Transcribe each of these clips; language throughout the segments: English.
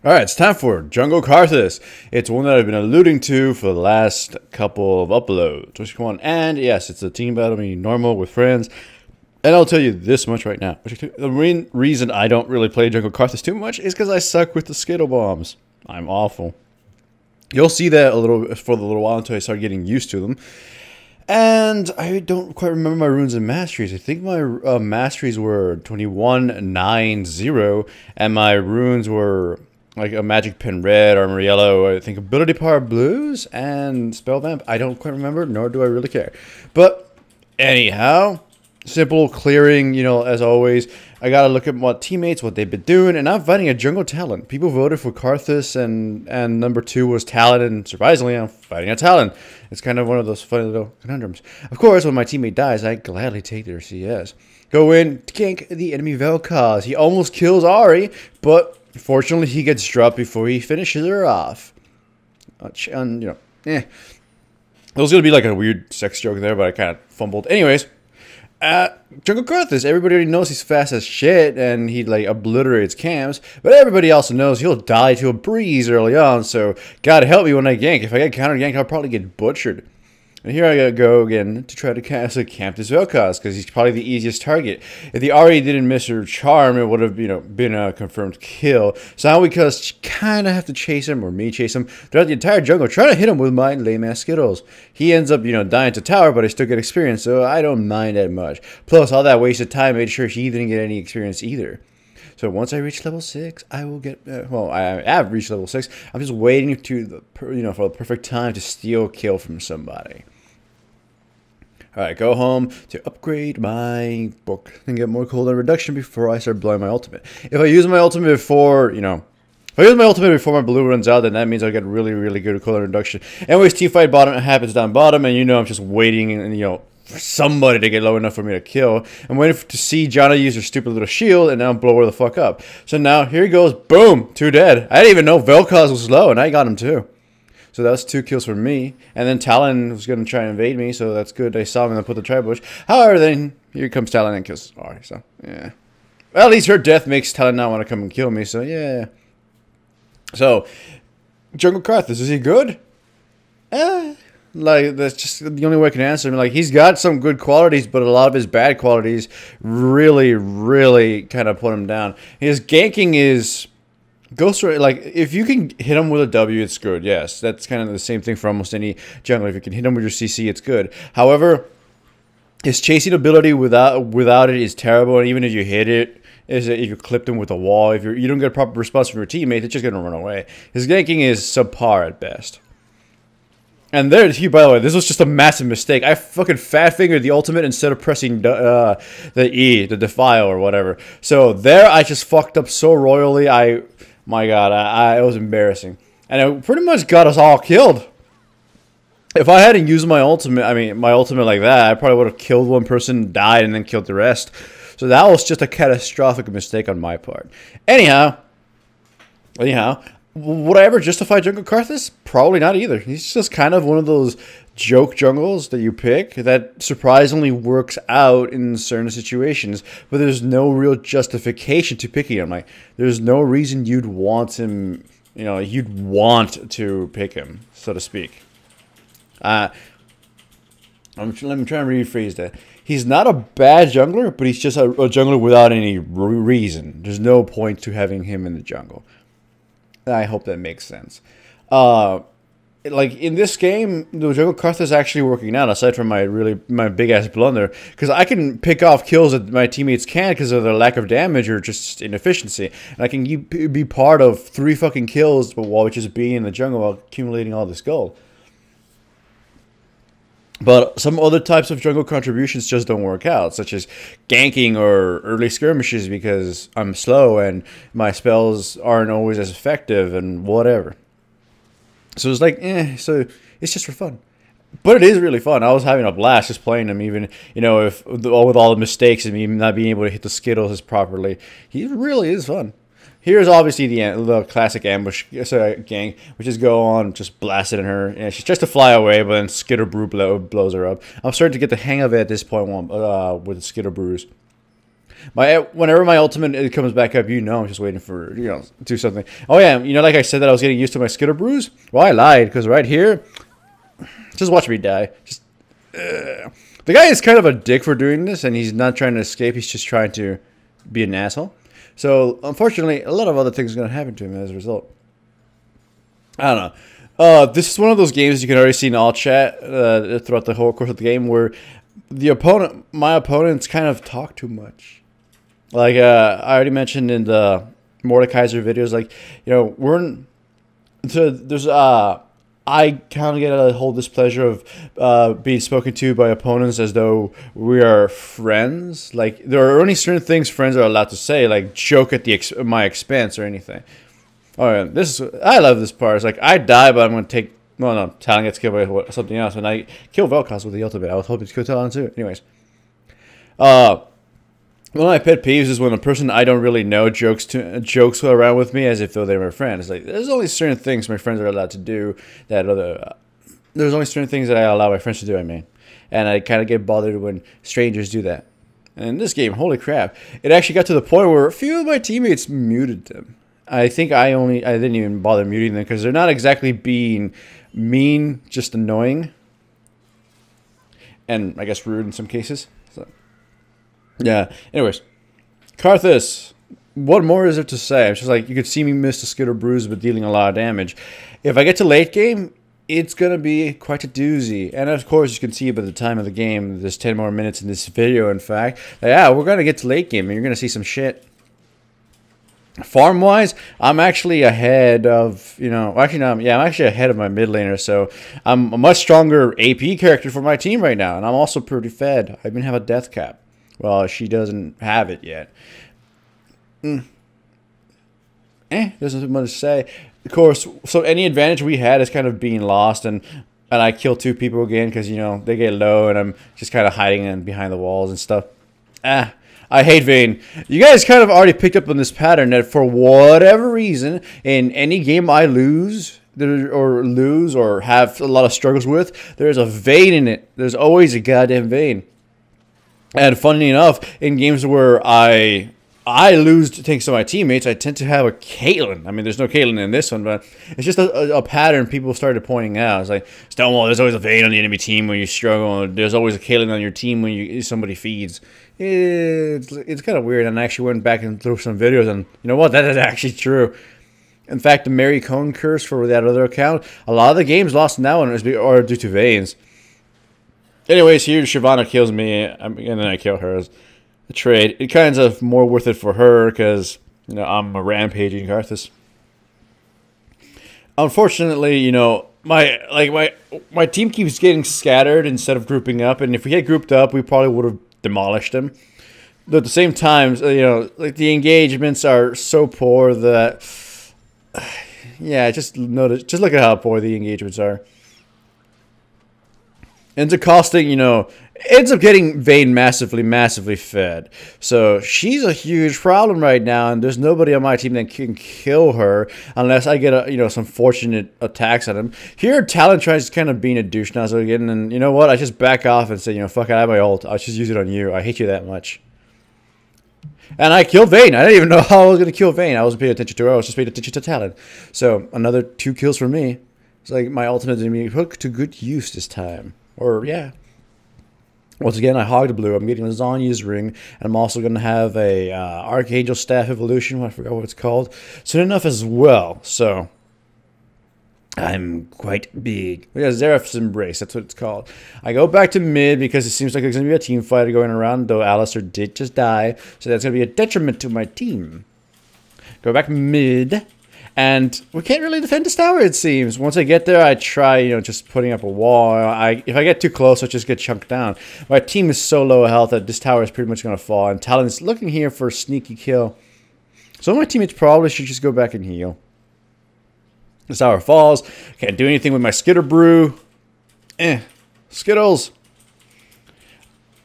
Alright, it's time for Jungle Karthus. It's one that I've been alluding to for the last couple of uploads. Which one? And yes, it's a team battle, normal with friends. And I'll tell you this much right now. The main reason I don't really play Jungle Karthus too much is because I suck with the Skittle Bombs. I'm awful. You'll see that a little for a little while until I start getting used to them. And I don't quite remember my runes and masteries. I think my masteries were 2190 and my runes were like a magic pen red, armor yellow, I think ability power blues, and spell vamp. I don't quite remember, nor do I really care. But anyhow, simple clearing, as always. I gotta look at what teammates, what they've been doing, and I'm fighting a jungle Talon. People voted for Karthus, and number 2 was Talon, and surprisingly, I'm fighting a Talon. It's kind of one of those funny little conundrums. Of course, when my teammate dies, I gladly take their CS. Go in, gank the enemy Vel'Koz. He almost kills Ahri, but fortunately, he gets dropped before he finishes her off. There was going to be like a weird sex joke there, but I kind of fumbled. Anyways, Jungle Karthus, everybody already knows he's fast as shit, and he like obliterates camps, but everybody also knows he'll die to a breeze early on, so gotta help me when I gank. If I get counter-ganked, I'll probably get butchered. And here I gotta go again to try to camp this Vel'Koz, because he's probably the easiest target. If the Ahri didn't miss her charm, it would have, been a confirmed kill. So now we kind of have to chase him, or me chase him, throughout the entire jungle, trying to hit him with my lame-ass Skittles. He ends up, dying to tower, but I still get experience, so I don't mind that much. Plus, all that wasted time made sure he didn't get any experience either. So once I reach level 6, I will get, I have reached level 6. I'm just waiting for the perfect time to steal a kill from somebody. Alright, go home to upgrade my book and get more cooldown reduction before I start blowing my ultimate. If I use my ultimate before, if I use my ultimate before my blue runs out, then that means I get really, really good cooldown reduction. Anyways, teamfight bottom happens down bottom, and I'm just waiting and, for somebody to get low enough for me to kill. I'm waiting to see Janna use her stupid little shield, and now blow her the fuck up. So now, here he goes, boom, 2 dead. I didn't even know Vel'Koz was low, and I got him too. So that was 2 kills for me. And then Talon was going to try and invade me, so that's good. I saw him and put the tri-bush. However, then here comes Talon and kills Ahri, so yeah. Well, at least her death makes Talon not want to come and kill me, so yeah. So, Jungle Karthus, is he good? That's just the only way I can answer him. Like, he's got some good qualities, but a lot of his bad qualities really, really kind of put him down. His ganking is... like, if you can hit him with a W, it's good. Yes, that's kind of the same thing for almost any jungler. If you can hit him with your CC, it's good. However, his chasing ability without it is terrible. And even if you hit it, if you clipped him with a wall, if you don't get a proper response from your teammate, it's just gonna run away. His ganking is subpar at best. And by the way, this was just a massive mistake. I fucking fat-fingered the ultimate instead of pressing the E, the defile or whatever. So there, I just fucked up so royally. My God, it was embarrassing. And it pretty much got us all killed. If I hadn't used my ultimate, my ultimate like that, I probably would have killed one person, died, and then killed the rest. So that was just a catastrophic mistake on my part. Anyhow, would I ever justify Jungle Karthus? Probably not either. He's just kind of one of those joke jungles that you pick that surprisingly works out in certain situations, but there's no real justification to picking him. Like, there's no reason you'd want him, you'd want to pick him, so to speak. Let me try and rephrase that. He's not a bad jungler, but he's just a jungler without any reason. There's no point to having him in the jungle. I hope that makes sense. Like, in this game, the Jungle Karthus is actually working out, aside from my big-ass blunder. Because I can pick off kills that my teammates can't because of their lack of damage or just inefficiency. And I can be part of 3 fucking kills while just being in the jungle while accumulating all this gold. But some other types of jungle contributions just don't work out, such as ganking or early skirmishes because I'm slow and my spells aren't always as effective and whatever. So it's like, so it's just for fun. But it is really fun. I was having a blast just playing him, even, with all the mistakes and me not being able to hit the Skittles properly. He really is fun. Here's obviously the classic ambush gang, which is go on, just blasting her. And she tries to fly away, but then Skitter Brew blows her up. I'm starting to get the hang of it at this point with the Skitter Brews. Whenever my ultimate it comes back up, I'm just waiting for do something. Oh yeah, like I said that I was getting used to my skitter brews. Well, I lied because right here, just watch me die. Just the guy is kind of a dick for doing this, and he's not trying to escape. He's just trying to be an asshole. So unfortunately, a lot of other things are gonna happen to him as a result. I don't know. This is one of those games you can already see in all chat throughout the whole course of the game where my opponents kind of talk too much. Like I already mentioned in the Mordekaiser videos, like I kind of get a whole displeasure of being spoken to by opponents as though we are friends. Like there are only certain things friends are allowed to say, like joke at my expense or anything. Oh yeah, I love this part. It's like I die, but I'm gonna take. Well, no, Talon gets killed by something else, and I kill Vel'Koz with the ultimate. I was hoping to kill Talon too. Anyways, one of my pet peeves is when a person I don't really know jokes around with me as if though they were friends. Like there's only certain things my friends are allowed to do there's only certain things that I allow my friends to do. I mean, and I kind of get bothered when strangers do that. And in this game, holy crap, it actually got to the point where a few of my teammates muted them. I think I didn't even bother muting them because they're not exactly being mean, just annoying. And I guess rude in some cases. So, yeah. Anyways, Karthus. What more is there to say? It's just like you could see me miss the skitter bruise, but dealing a lot of damage. If I get to late game, it's gonna be quite a doozy. And of course, you can see by the time of the game, there's 10 more minutes in this video. In fact, yeah, we're gonna get to late game, and you're gonna see some shit. Farm wise, I'm actually ahead of I'm actually ahead of my mid laner, so I'm a much stronger AP character for my team right now, and I'm also pretty fed. I even have a death cap. Well, she doesn't have it yet. Doesn't much to say. Of course, so any advantage we had is kind of being lost, and I kill 2 people again because they get low, and I'm just kind of hiding in behind the walls and stuff. I hate Vayne. You guys kind of already picked up on this pattern that for whatever reason, in any game I lose or have a lot of struggles with, there's a Vayne in it. There's always a goddamn Vayne. And funny enough, in games where I lose thanks to my teammates, I tend to have a Caitlyn. I mean, there's no Caitlyn in this one, but it's just a pattern people started pointing out. It's like, Stonewall, there's always a Vayne on the enemy team when you struggle. There's always a Caitlyn on your team when somebody feeds. It's kind of weird, and I actually went back and threw some videos, and you know what? That is actually true. In fact, the Mary Cone curse for that other account, a lot of the games lost in that one are due to Vaynes. Anyways, here Shyvana kills me, and then I kill her as a trade. It kind of more worth it for her because I'm a rampaging Karthus. Unfortunately, my team keeps getting scattered instead of grouping up, and if we had grouped up, we probably would have demolished them. But at the same time, like the engagements are so poor that yeah, just look at how poor the engagements are. Ends up costing, ends up getting Vayne massively fed. So she's a huge problem right now, and there's nobody on my team that can kill her unless I get some fortunate attacks at him. Here, Talon tries kind of being a douche nozzle again, and you know what? I just back off and say, fuck it, I have my ult. I'll just use it on you. I hate you that much. And I killed Vayne. I didn't even know how I was going to kill Vayne. I wasn't paying attention to her. I was just paying attention to Talon. So another 2 kills for me. It's like my ultimate didn't be put to good use this time. Or, yeah. Once again, I hogged blue. I'm getting a Zonya's ring. And I'm also going to have a Archangel Staff Evolution. I forgot what it's called. Soon enough as well. So, I'm quite big. We got Zeraph's Embrace. That's what it's called. I go back to mid because it seems like there's going to be a team fight going around. Though Alistair did just die. So that's going to be a detriment to my team. Go back mid. And we can't really defend this tower, it seems. Once I get there, I try, just putting up a wall. If I get too close, I just get chunked down. My team is so low health that this tower is pretty much going to fall. And Talon's looking here for a sneaky kill. So my teammates probably should just go back and heal. This tower falls. Can't do anything with my Skitter Brew. Skittles.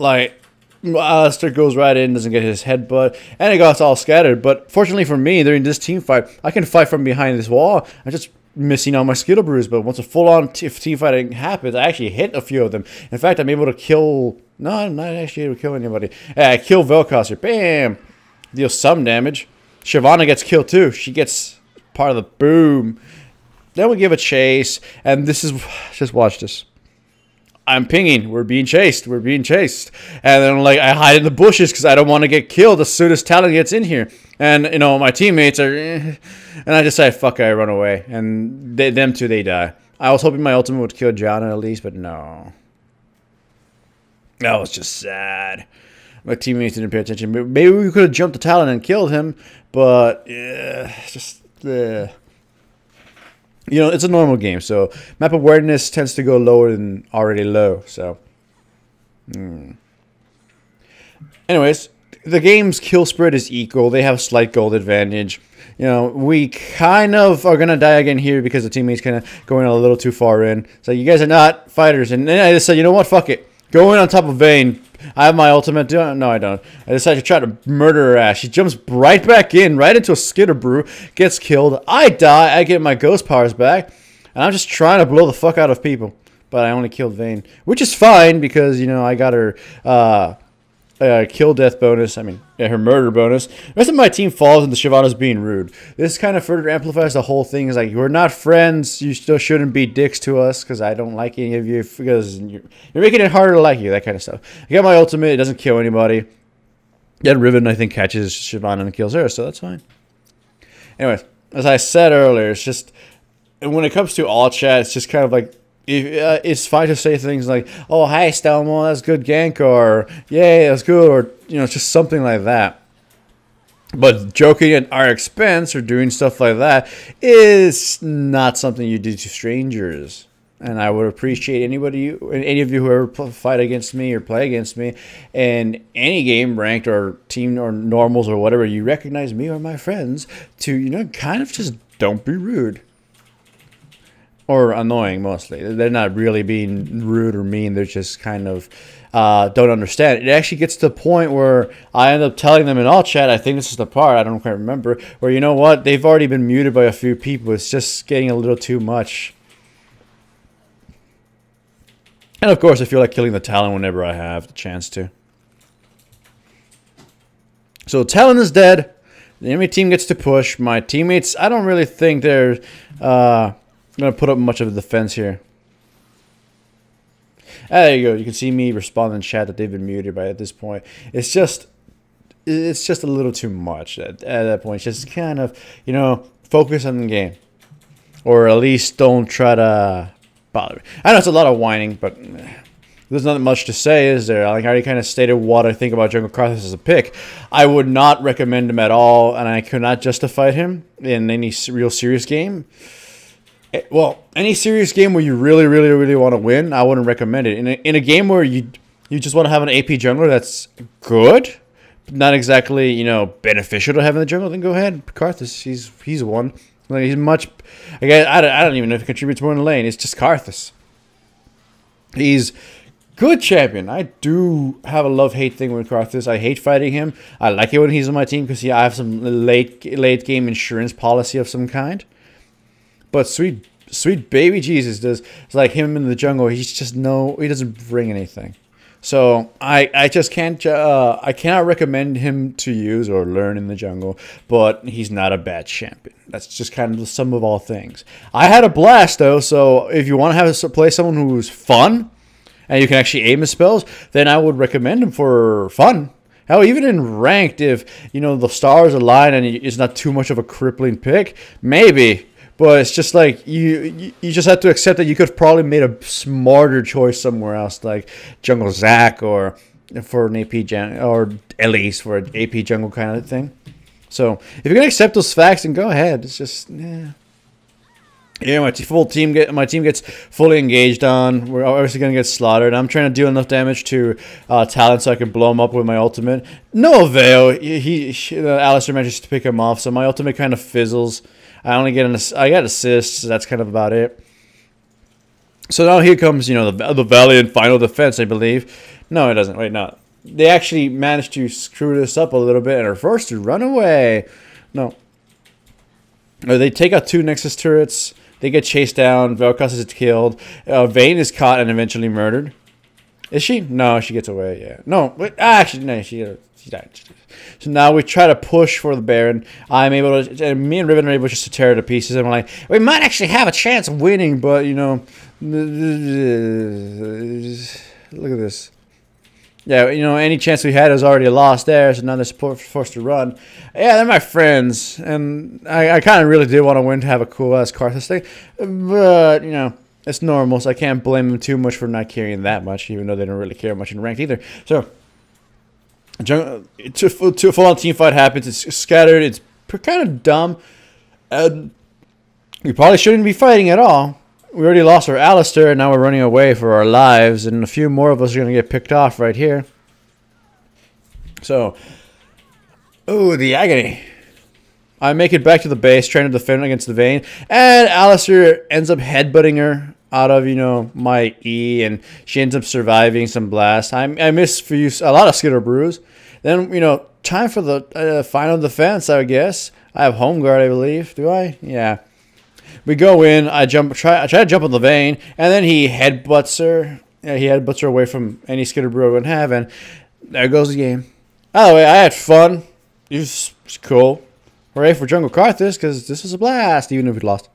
Like, Alistair goes right in, doesn't get his headbutt, and it got all scattered. But fortunately for me, during this team fight, I can fight from behind this wall. I just missing all my Skittle Brews. But once a full-on team fighting happens, I actually hit a few of them. In fact, I'm able to kill... No, I'm not actually able to kill anybody. I kill Vel'Koz. Bam! Deal some damage. Shyvana gets killed too. She gets part of the boom. Then we give a chase. And this is... Just watch this. I'm pinging. We're being chased. We're being chased. And then, like, I hide in the bushes because I don't want to get killed as soon as Talon gets in here. And, you know, my teammates are... And I decide, fuck it, I run away. And them two, they die. I was hoping my ultimate would kill Janna at least, but no. That was just sad. My teammates didn't pay attention. Maybe we could have jumped to Talon and killed him. But, yeah, just... You know, it's a normal game, so map awareness tends to go lower than already low, so... Anyways, the game's kill spread is equal. They have a slight gold advantage. You know, we kind of are going to die again here because the teammate's kind of going a little too far in. So you guys are not fighters. And then I just said, you know what, fuck it. Go in on top of Vayne. I have my ultimate. No, I don't. I decided to try to murder her ass. She jumps right back in, right into a Skittle Brew, gets killed. I die. I get my ghost powers back. And I'm just trying to blow the fuck out of people. But I only killed Vayne. Which is fine because, you know, I got her kill death bonus. I mean, her murder bonus. The rest of my team falls into Shyvana's being rude. This kind of further amplifies the whole thing. It's like, we're not friends. You still shouldn't be dicks to us because I don't like any of you because you're making it harder to like you, that kind of stuff. I got my ultimate. It doesn't kill anybody. Then Riven, I think, catches Shyvana and kills her, so that's fine. Anyways, as I said earlier, it's just, when it comes to all chat, it's just kind of like, it's fine to say things like, oh, hi, Stelmo, that's good gank, or, yay, that's good, or, you know, it's just something like that. But joking at our expense or doing stuff like that is not something you do to strangers. And I would appreciate any of you who ever fight against me or play against me in any game, ranked or team or normals or whatever, you recognize me or my friends to, you know, kind of just don't be rude. Or annoying, mostly. They're not really being rude or mean. They're just kind of don't understand. It actually gets to the point where I end up telling them in all chat, I think this is the part, I don't quite remember, where, you know what, they've already been muted by a few people. It's just getting a little too much. And of course, I feel like killing the Talon whenever I have the chance to. So Talon is dead. The enemy team gets to push. My teammates, I don't really think they're... I'm going to put up much of a defense here. There you go. You can see me respond in chat that they've been muted by at this point. It's just a little too much at that point. It's just kind of, you know, focus on the game. Or at least don't try to bother me. I know it's a lot of whining, but there's not much to say, is there? Like, I already kind of stated what I think about Jungle Karthus as a pick. I would not recommend him at all, and I could not justify him in any real serious game. Well, any serious game where you really, really, really want to win, I wouldn't recommend it. In a game where you just want to have an AP jungler that's good, but not exactly, you know, beneficial to having the jungle, then go ahead. Karthus, he's one. Like, he's much. Again, I don't even know if he contributes more in the lane. It's just Karthus. He's good champion. I do have a love-hate thing with Karthus. I hate fighting him. I like it when he's on my team because I have some late game insurance policy of some kind. But sweet baby Jesus it's like him in the jungle. He doesn't bring anything. So I just can't. I cannot recommend him to use or learn in the jungle. But he's not a bad champion. That's just kind of the sum of all things. I had a blast though. So if you want to play someone who's fun and you can actually aim his spells, then I would recommend him for fun. Hell, even in ranked, if you know the stars align and it's not too much of a crippling pick, maybe. But it's just like, you just have to accept that you could have probably made a smarter choice somewhere else, like Jungle Zac or for an AP jungle, or Elise for an AP jungle kind of thing. So if you're gonna accept those facts, then go ahead. It's just, yeah. Yeah, my team gets fully engaged on. We're obviously gonna get slaughtered. I'm trying to deal enough damage to Talon so I can blow him up with my ultimate. No avail. Alistair manages to pick him off, so my ultimate kind of fizzles. I got assists, so that's kind of about it. So now here comes, you know, the valiant final defense, I believe. No, it doesn't. Wait, no. They actually managed to screw this up a little bit and are forced to run away. No. They take out 2 Nexus turrets. They get chased down. Vel'Koz is killed. Vayne is caught and eventually murdered. Is she? No, she gets away. Yeah. No, wait, actually, no, she died. So now we try to push for the Baron. I'm able to, and me and Riven are able just to tear it to pieces. And we're like, we might actually have a chance of winning, but you know, look at this. Yeah, you know, any chance we had is already lost there, so now they're forced to run. Yeah, they're my friends, and I kind of really did want to win to have a cool-ass Karthus thing, but, you know, it's normal, so I can't blame them too much for not caring that much, even though they don't really care much in ranked either. So, a full-on team fight happens, it's scattered, it's kind of dumb, and we probably shouldn't be fighting at all. We already lost our Alistair, and now we're running away for our lives, and a few more of us are going to get picked off right here. So, oh, the agony. I make it back to the base, trying to defend against the Vayne, and Alistair ends up headbutting her out of, you know, my E, and she ends up surviving some blast. I miss for you a lot of Skitter Brews. Then, you know, time for the final defense, I guess. I have Home Guard, I believe. Do I? Yeah. We go in. I try to jump on the Vayne, and then he headbutts her. Yeah, he headbutts her away from any Skitter Brew I would have, and there goes the game. By the way, I had fun. It was cool. Hooray for Jungle Karthus, because this was a blast, even if we lost.